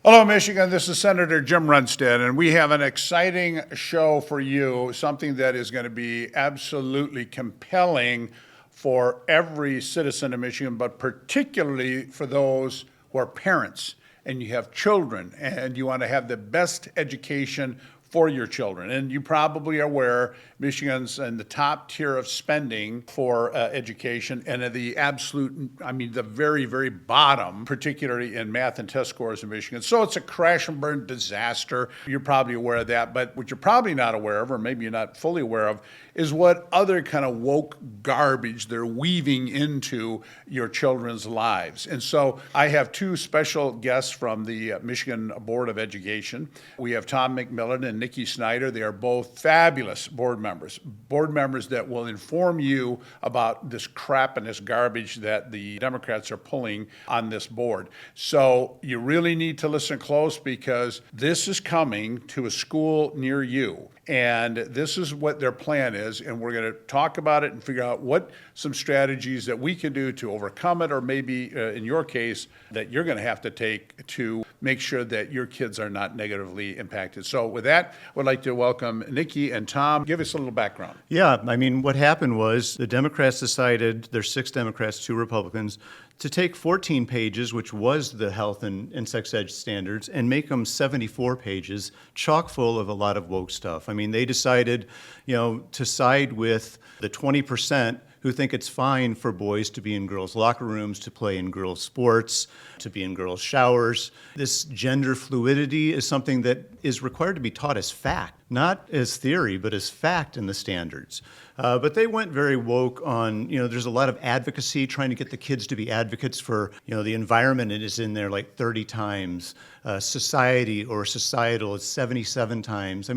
Hello, Michigan. This is Senator Jim Runstead, and we have an exciting show for you, something that is going to be absolutely compelling for every citizen of Michigan, but particularly for those who are parents and you have children and you want to have the best education for your children. And you probably are aware Michigan's in the top tier of spending for education, and at the absolute, the very, very bottom, particularly in math and test scores in Michigan. So it's a crash and burn disaster. You're probably aware of that, but what you're probably not aware of, or maybe you're not fully aware of, is what other kind of woke garbage they're weaving into your children's lives. And so I have two special guests from the Michigan Board of Education. We have Tom McMillan and Nikki Snyder. They are both fabulous board members that will inform you about this crap and this garbage that the Democrats are pulling on this board. So you really need to listen close, because this is coming to a school near you. And this is what their plan is, and we're going to talk about it and figure out what some strategies that we can do to overcome it, or maybe in your case, that you're going to have to take to make sure that your kids are not negatively impacted. So with that, I would like to welcome Nikki and Tom. Give us a little background. Yeah, what happened was the Democrats decided, there's 6 Democrats, 2 Republicans, to take 14 pages, which was the health and sex ed standards, and make them 74 pages, chock full of a lot of woke stuff. They decided, to side with the 20% who think it's fine for boys to be in girls' locker rooms, to play in girls' sports, to be in girls' showers. This gender fluidity is something that is required to be taught as fact, not as theory, but as fact in the standards. But they went very woke on, there's a lot of advocacy, trying to get the kids to be advocates for, the environment. It is in there like 30 times. Society or societal is 77 times.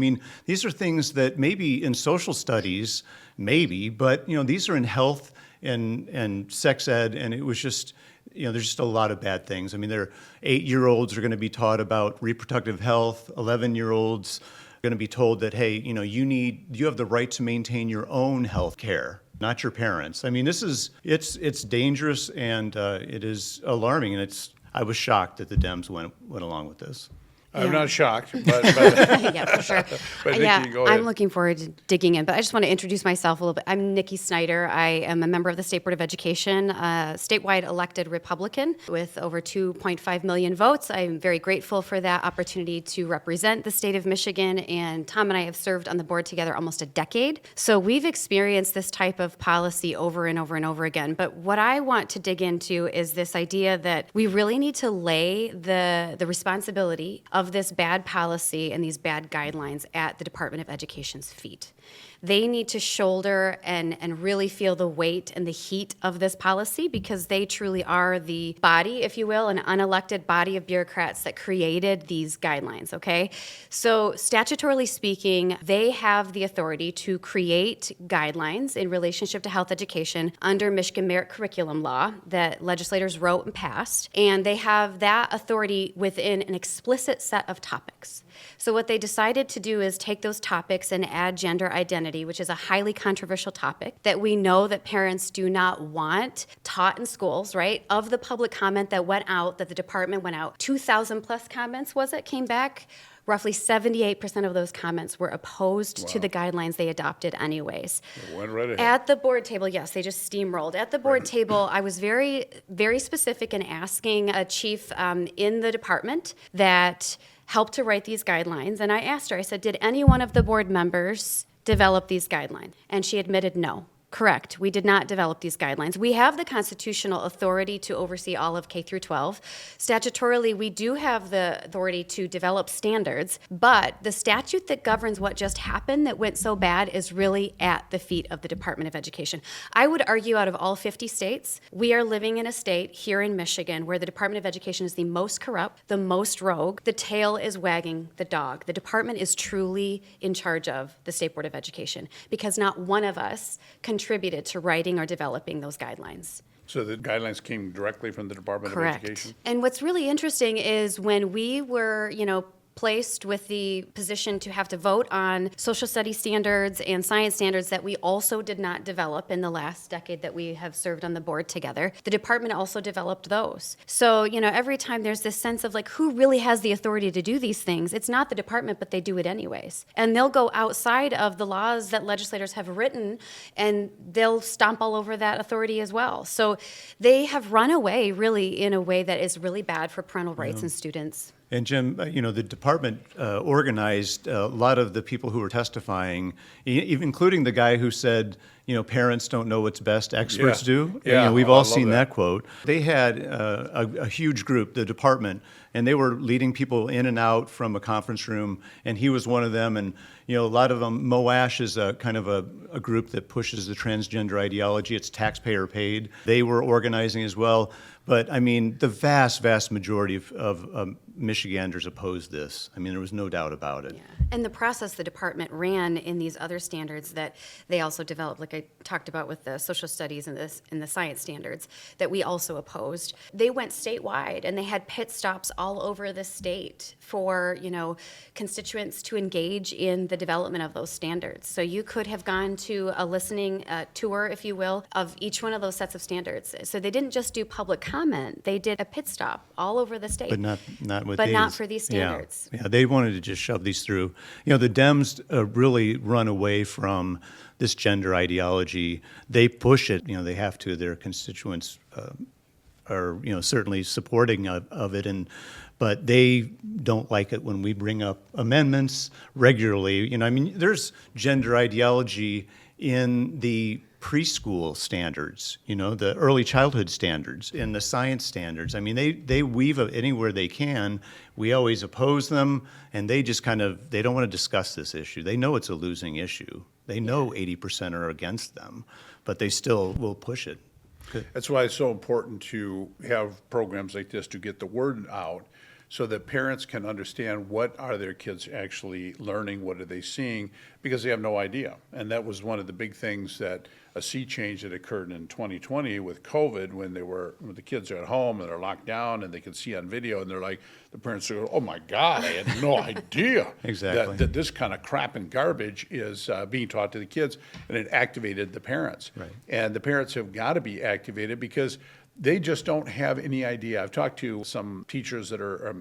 These are things that maybe in social studies, but, these are in health and sex ed, and it was just, there's just a lot of bad things. Their 8-year-olds are going to be taught about reproductive health, 11-year-olds going to be told that, hey, you have the right to maintain your own health care, not your parents. It's dangerous, and it is alarming, and I was shocked that the Dems went along with this. I'm not shocked, but yeah, for sure. But Nikki, go ahead. I'm looking forward to digging in, but I just want to introduce myself a little bit. I'm Nikki Snyder. I am a member of the State Board of Education, a statewide elected Republican with over 2.5 million votes. I'm very grateful for that opportunity to represent the state of Michigan, and Tom and I have served on the board together almost a decade. So we've experienced this type of policy over and over and over again. But what I want to dig into is this idea that we really need to lay the responsibility of this bad policy and these bad guidelines at the Department of Education's feet. They need to shoulder and really feel the weight and the heat of this policy, because they truly are the body, if you will, an unelected body of bureaucrats that created these guidelines, okay? So statutorily speaking, they have the authority to create guidelines in relationship to health education under Michigan Merit Curriculum Law that legislators wrote and passed, and they have that authority within an explicit set of topics. So what they decided to do is take those topics and add gender identity, which is a highly controversial topic that we know that parents do not want taught in schools, right? Of the public comment that went out, that the department went out, 2,000 plus comments, came back. Roughly 78% of those comments were opposed to the guidelines they adopted anyways. Went right ahead. At the board table, yes, they just steamrolled. At the board table, I was very, very specific in asking a chief in the department that helped to write these guidelines. And I asked her, I said, did any one of the board members develop these guidelines? And she admitted no. Correct. We did not develop these guidelines. We have the constitutional authority to oversee all of K through 12. Statutorily, we do have the authority to develop standards, but the statute that governs what just happened that went so bad is really at the feet of the Department of Education. I would argue out of all 50 states, we are living in a state here in Michigan where the Department of Education is the most corrupt, the most rogue. The tail is wagging the dog. The department is truly in charge of the State Board of Education, because not one of us contributed to writing or developing those guidelines. So the guidelines came directly from the Department Correct. of Education? And what's really interesting is when we were, placed with the position to have to vote on social studies standards and science standards that we also did not develop in the last decade that we have served on the board together. The department also developed those. So, every time there's this sense of like, who really has the authority to do these things? It's not the department, but they do it anyways. And they'll go outside of the laws that legislators have written, and they'll stomp all over that authority as well. So they have run away really in a way that is really bad for parental rights and students. And Jim, the department organized a lot of the people who were testifying, including the guy who said, parents don't know what's best, experts do. Yeah, We've I all love seen that. that quote. They had a huge group, the department, and they were leading people in and out from a conference room, and he was one of them. And a lot of them, MOASH is a kind of a group that pushes the transgender ideology. It's taxpayer paid. They were organizing as well. But I mean, the vast, vast majority of Michiganders opposed this. I mean, there was no doubt about it. Yeah. And the process the department ran in these other standards that they also developed, like I talked about with the social studies and the science standards that we also opposed, they went statewide and they had pit stops all over the state for, constituents to engage in the development of those standards. So you could have gone to a listening tour, if you will, of each one of those sets of standards. So they didn't just do public comment, they did a pit stop all over the state. But not with But these. not for these standards. Yeah, they wanted to just shove these through. The Dems really run away from this gender ideology. They push it. They have to. Their constituents are, certainly supporting of it, but they don't like it when we bring up amendments regularly. There's gender ideology in the preschool standards, the early childhood standards, and the science standards. I mean, they weave it anywhere they can. We always oppose them, and they just they don't want to discuss this issue. They know it's a losing issue. They know 80% are against them, but they still will push it. That's why it's so important to have programs like this to get the word out so that parents can understand what are their kids actually learning, what are they seeing, because they have no idea. And that was one of the big things that a sea change that occurred in 2020 with COVID when the kids are at home and they're locked down and they can see on video and they're like, the parents are, oh my God, I had no idea Exactly. that this kind of crap and garbage is being taught to the kids, and it activated the parents. Right. And the parents have got to be activated because they just don't have any idea. I've talked to some teachers that are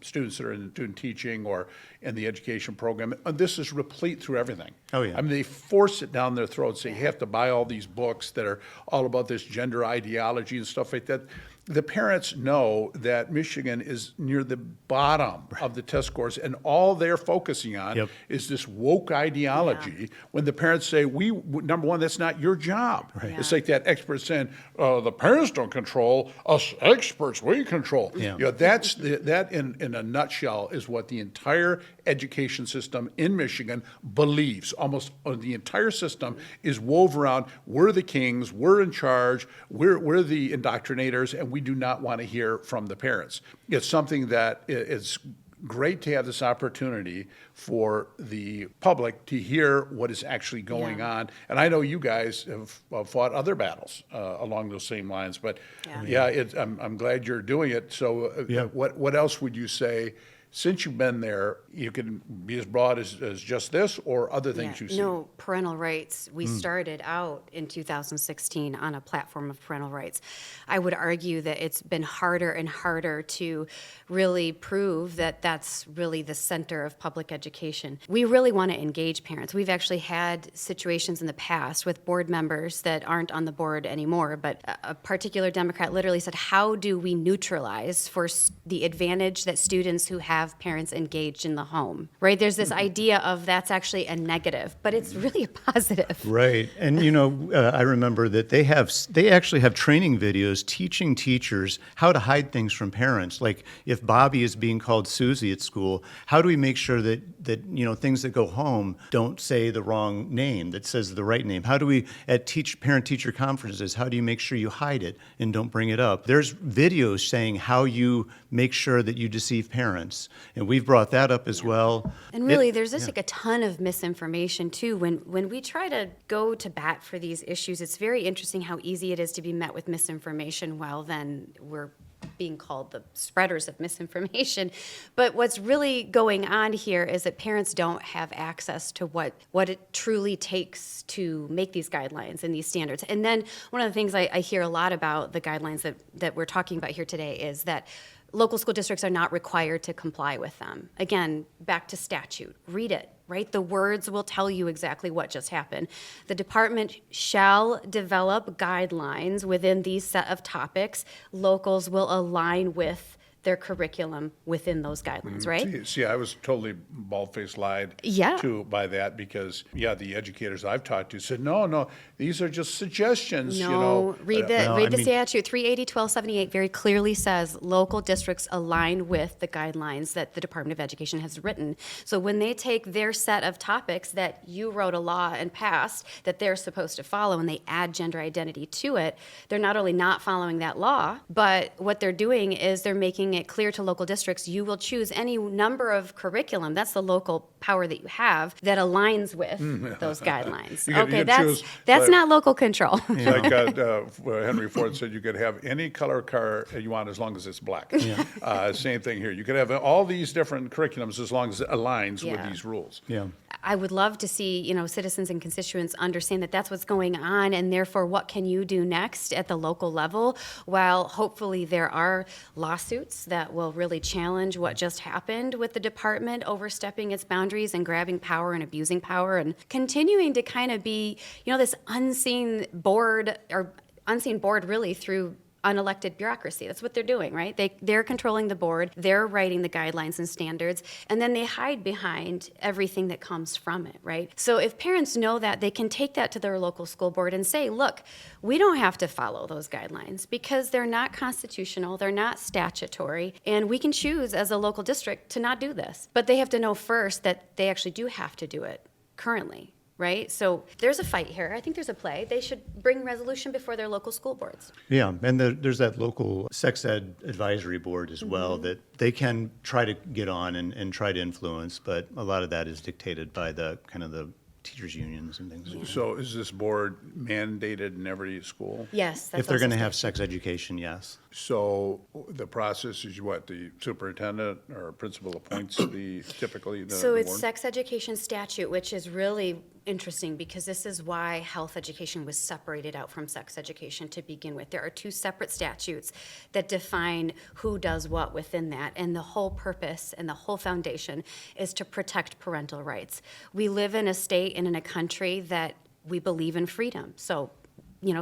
students that are in student teaching or in the education program, and this is replete through everything. Oh, yeah. I mean, they force it down their throats. They have to buy all these books that are all about this gender ideology and stuff like that. The parents know that Michigan is near the bottom of the test scores, and all they're focusing on Yep. is this woke ideology. When the parents say, number one, that's not your job. Right. It's like that expert saying, the parents don't control, us experts, we control. Yeah. That in a nutshell is what the entire education system in Michigan believes. Almost the entire system is woven around, we're the kings, we're in charge, we're the indoctrinators, and we do not want to hear from the parents. It's something that is great to have this opportunity for the public to hear what is actually going on. And I know you guys have fought other battles along those same lines, but I'm glad you're doing it. So Yeah. what else would you say? Since you've been there, you can be as broad as just this or other things you see. No, parental rights. We started out in 2016 on a platform of parental rights. I would argue that it's been harder and harder to really prove that that's really the center of public education. We really want to engage parents. We've actually had situations in the past with board members that aren't on the board anymore, but a particular Democrat literally said, how do we neutralize for the advantage that students who have parents engaged in the home, right? There's this idea of that's actually a negative, but it's really a positive. Right. And, I remember that they actually have training videos teaching teachers how to hide things from parents. Like if Bobby is being called Susie at school, how do we make sure that things that go home don't say the wrong name, that says the right name? How do we, at parent-teacher conferences, how do you make sure you hide it and don't bring it up? There's videos saying how you make sure that you deceive parents. And we've brought that up as well. And really, there's just like a ton of misinformation too. When we try to go to bat for these issues, it's very interesting how easy it is to be met with misinformation while then we're being called the spreaders of misinformation. But what's really going on here is that parents don't have access to what it truly takes to make these guidelines and these standards. And then one of the things I hear a lot about the guidelines that we're talking about here today is that local school districts are not required to comply with them. Again, back to statute. Read it, right? The words will tell you exactly what just happened. The department shall develop guidelines within these set of topics. Locals will align with their curriculum within those guidelines, right? See, I was totally bald-faced lied Yeah. to by that because, the educators I've talked to said, no, these are just suggestions, No, read the No, read I the mean- statute. 380-1278 very clearly says local districts align with the guidelines that the Department of Education has written. So when they take their set of topics that you wrote a law and passed that they're supposed to follow and they add gender identity to it, they're not only not following that law, but what they're doing is they're making it clear to local districts, you will choose any number of curriculum, that's the local power that you have, that aligns with those guidelines. You can choose, That's but- not local control. Like Henry Ford said, you could have any color car you want as long as it's black. Same thing here. You could have all these different curriculums as long as it aligns with Yeah. these rules. Yeah. I would love to see, citizens and constituents understand that that's what's going on, and therefore, what can you do next at the local level? While hopefully there are lawsuits that will really challenge what just happened with the department overstepping its boundaries and grabbing power and abusing power and continuing to kind of be, this unseen board really through unelected bureaucracy. That's what they're doing, right? They're controlling the board, they're writing the guidelines and standards, and then they hide behind everything that comes from it, right? So if parents know that, they can take that to their local school board and say, look, we don't have to follow those guidelines because they're not constitutional, they're not statutory, and we can choose as a local district to not do this. But they have to know first that they actually do have to do it currently. Right? So there's a fight here. I think there's a play. They should bring resolution before their local school boards. Yeah, and there's that local sex ed advisory board as well that they can try to get on and try to influence, but a lot of that is dictated by the kind of the teachers' unions and things. So is this board mandated in every school? Yes. That's If they're also going to have statute. sex education, yes. So the process is what, the superintendent or principal appoints typically the So it's board? sex education statute, which is really interesting because this is why health education was separated out from sex education to begin with. There are two separate statutes that define who does what within that, and the whole purpose and the whole foundation is to protect parental rights. We live in a state and in a country that we believe in freedom. So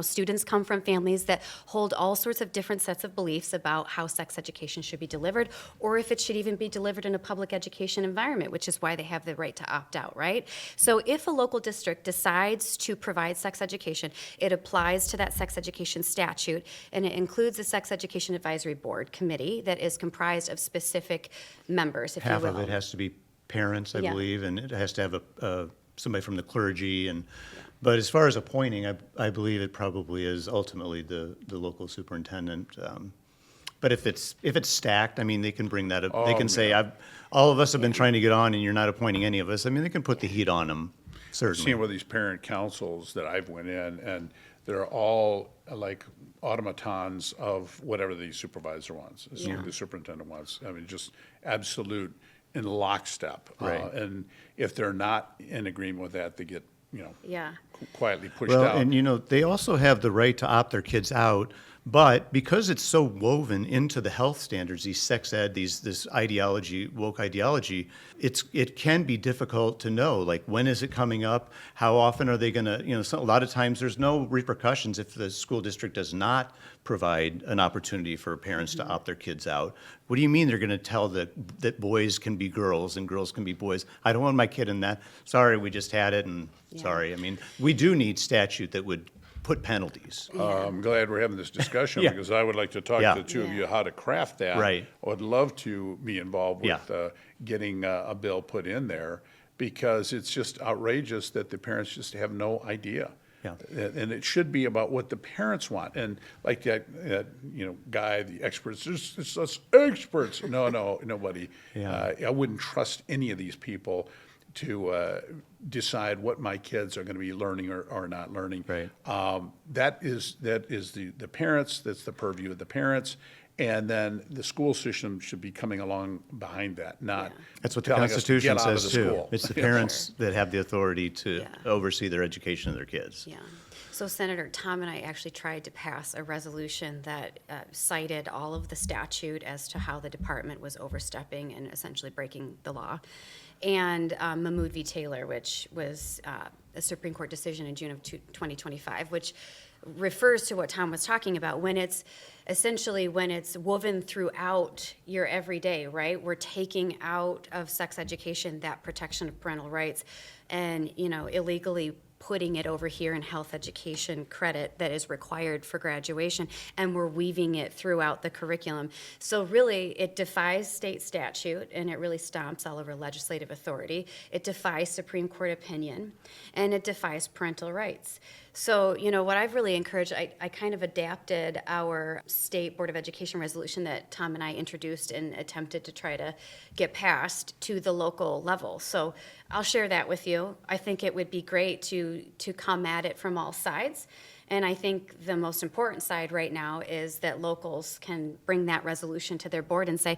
students come from families that hold all sorts of different sets of beliefs about how sex education should be delivered, or if it should even be delivered in a public education environment, which is why they have the right to opt out, right? So if a local district decides to provide sex education, it applies to that sex education statute, and it includes a sex education advisory board committee that is comprised of specific members, if you will. Half of it has to be parents, I Yeah. believe, and it has to have somebody from the clergy. But as far as appointing, I believe it probably is ultimately the local superintendent. But if it's stacked, they can bring that up. They can say, all of us have been trying to get on, and you're not appointing any of us. They can put the heat on them, certainly. Seeing with these parent councils that I've went in, and they're all like automatons of whatever the supervisor wants, the superintendent wants. Just absolute in lockstep. Right. And if they're not in agreement with that, they get, Yeah. quietly pushed Well, out. and they also have the right to opt their kids out, but because it's so woven into the health standards, these sex ed, this ideology, woke ideology, it can be difficult to know, like, when is it coming up? How often are they going to, a lot of times there's no repercussions if the school district does not provide an opportunity for parents to opt their kids out. What do you mean they're going to tell that boys can be girls and girls can be boys? I don't want my kid in that. Sorry, we just had it, and sorry. We do need statute that would put penalties. I'm glad we're having this discussion Yeah. because I would like to talk Yeah. to the two of you how to craft that. Right. I would love to be involved with Yeah. getting a bill put in there because it's just outrageous that the parents just have no idea. Yeah. And it should be about what the parents want. And like that guy, the experts, it's us experts. No, nobody. Yeah. I wouldn't trust any of these people to decide what my kids are going to be learning or not learning. Right. That is the parents. That's the purview of the parents, And then the school system should be coming along behind that, not That's what the telling us to Constitution get out of says the too. school. It's the parents that have the authority to Yeah. oversee their education of their kids. Yeah. So Senator Tom and I actually tried to pass a resolution that cited all of the statute as to how the department was overstepping and essentially breaking the law. And Mahmoud v. Taylor, which was a Supreme Court decision in June of 2025, which refers to what Tom was talking about, when it's woven throughout your everyday, right? We're taking out of sex education that protection of parental rights and, illegally putting it over here in health education credit that is required for graduation, and we're weaving it throughout the curriculum. So really, it defies state statute, and it really stomps all over legislative authority. It defies Supreme Court opinion, and it defies parental rights. So, what I've really encouraged, I kind of adapted our state Board of Education resolution that Tom and I introduced and attempted to try to get passed to the local level. So I'll share that with you. I think it would be great to come at it from all sides. And I think the most important side right now is that locals can bring that resolution to their board and say,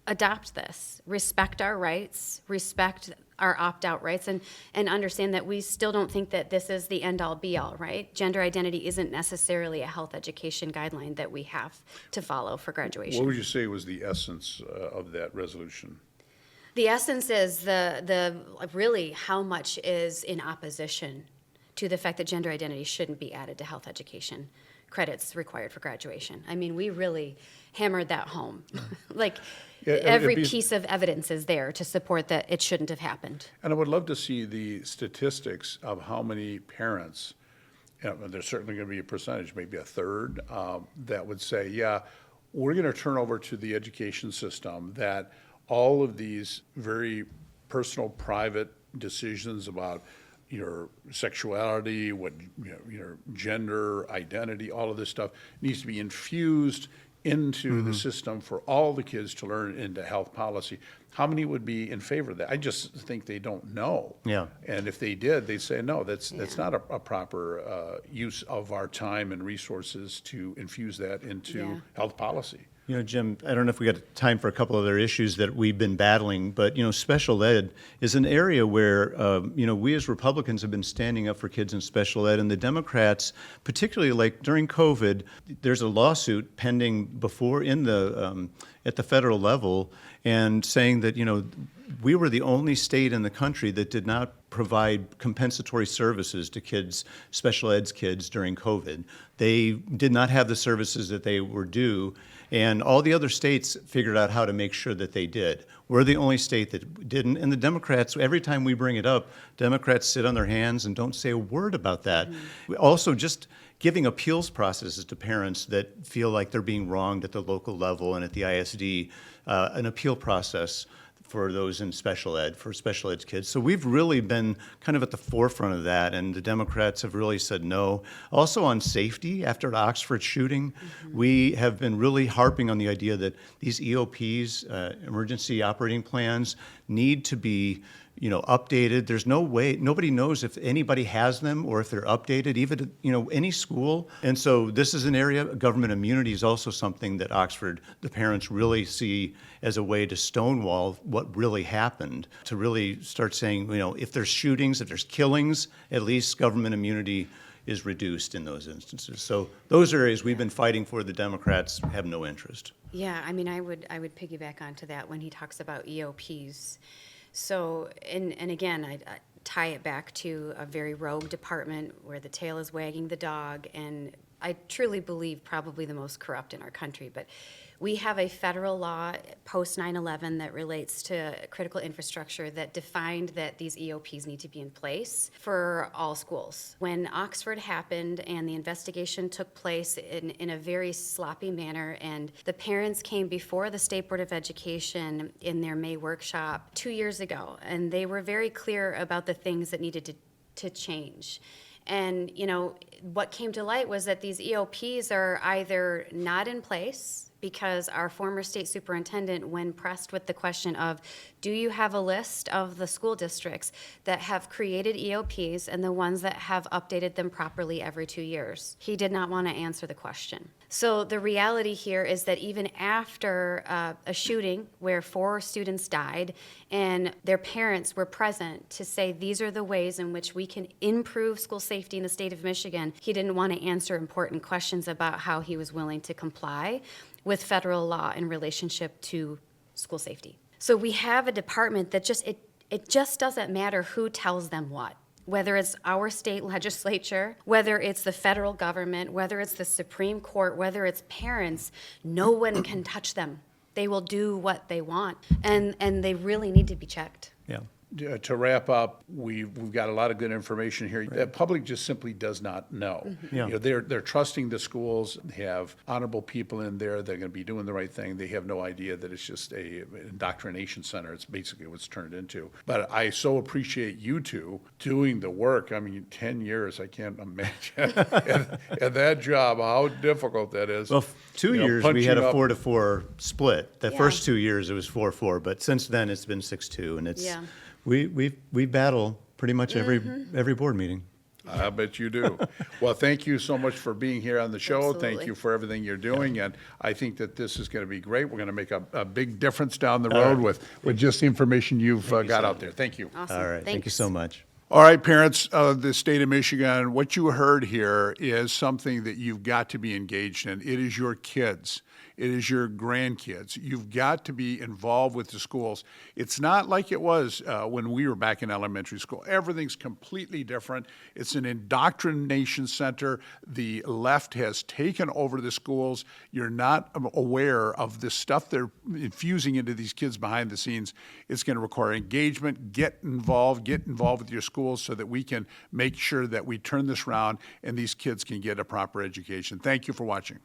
adopt this, respect our rights, respect our opt-out rights, and understand that we still don't think that this is the end-all be-all, right? Gender identity isn't necessarily a health education guideline that we have to follow for graduation. What would you say was the essence of that resolution? The essence is the really how much is in opposition to the fact that gender identity shouldn't be added to health education credits required for graduation. I mean, we really hammered that home. Every piece of evidence is there to support that it shouldn't have happened. And I would love to see the statistics of how many parents, there's certainly going to be a percentage, maybe a third, that would say, yeah, we're going to turn over to the education system that all of these very personal, private decisions about your sexuality, your gender identity, all of this stuff needs to be infused into the system for all the kids to learn into health policy. How many would be in favor of that? I just think they don't know. Yeah. And if they did, they'd say, no, that's not a proper use of our time and resources to infuse that into health policy. Jim, I don't know if we got time for a couple other issues that we've been battling, but, special ed is an area where, we as Republicans have been standing up for kids in special ed, and the Democrats, particularly like during COVID, there's a lawsuit pending at the federal level, and saying that, we were the only state in the country that did not provide compensatory services to kids, special ed kids during COVID. They did not have the services that they were due, and all the other states figured out how to make sure that they did. We're the only state that didn't, and the Democrats, every time we bring it up, Democrats sit on their hands and don't say a word about that. Also, just giving appeals processes to parents that feel like they're being wronged at the local level and at the ISD, an appeal process for those in special ed, for special ed kids. So we've really been kind of at the forefront of that, and the Democrats have really said no. Also on safety, after the Oxford shooting, we have been really harping on the idea that these EOPs, emergency operating plans, need to be updated. There's no way, nobody knows if anybody has them or if they're updated, even, any school. And so this is an area, government immunity is also something that Oxford, the parents really see as a way to stonewall what really happened, to really start saying, if there's shootings, if there's killings, at least government immunity is reduced in those instances. So those areas we've been fighting for, the Democrats have no interest. Yeah, I mean, I would piggyback onto that when he talks about EOPs. So, and again, I tie it back to a very rogue department where the tail is wagging the dog, and I truly believe probably the most corrupt in our country. But we have a federal law post 9/11 that relates to critical infrastructure that defined that these EOPs need to be in place for all schools. When Oxford happened and the investigation took place in a very sloppy manner, and the parents came before the State Board of Education in their May workshop 2 years ago, and they were very clear about the things that needed to change. And, what came to light was that these EOPs are either not in place because our former state superintendent, when pressed with the question of, do you have a list of the school districts that have created EOPs and the ones that have updated them properly every 2 years? He did not want to answer the question. So the reality here is that even after a shooting where 4 students died and their parents were present to say these are the ways in which we can improve school safety in the state of Michigan, he didn't want to answer important questions about how he was willing to comply with federal law in relationship to school safety. So we have a department that it just doesn't matter who tells them what. Whether it's our state legislature, whether it's the federal government, whether it's the Supreme Court, whether it's parents, no one can touch them. They will do what they want, and they really need to be checked. Yeah. To wrap up, we've got a lot of good information here. The public just simply does not know. Yeah. You know, they're trusting the schools. They have honorable people in there. They're going to be doing the right thing. They have no idea that it's just a indoctrination center. It's basically what's turned into. But I so appreciate you two doing the work. I mean, 10 years, I can't imagine. and that job, how difficult that is. Well, 2 You know, years, we punching had a up- 4-4 split. The Yeah. first 2 years, it was 4-4, but since then, it's been 6-2, and it's, Yeah. we battle pretty much every board meeting. I bet you do. Well, thank you so much for being here on the show. Thank Absolutely. you for everything you're doing, and I think that this is going to be great. We're going to make a big difference down the road with just the information you've got out there. Thank you. Awesome. All right, thank you Thanks. so much. All right, parents of the state of Michigan, what you heard here is something that you've got to be engaged in. It is your kids. It is your grandkids. You've got to be involved with the schools. It's not like it was when we were back in elementary school. Everything's completely different. It's an indoctrination center. The left has taken over the schools. You're not aware of the stuff they're infusing into these kids behind the scenes. It's going to require engagement. Get involved with your schools so that we can make sure that we turn this around and these kids can get a proper education. Thank you for watching.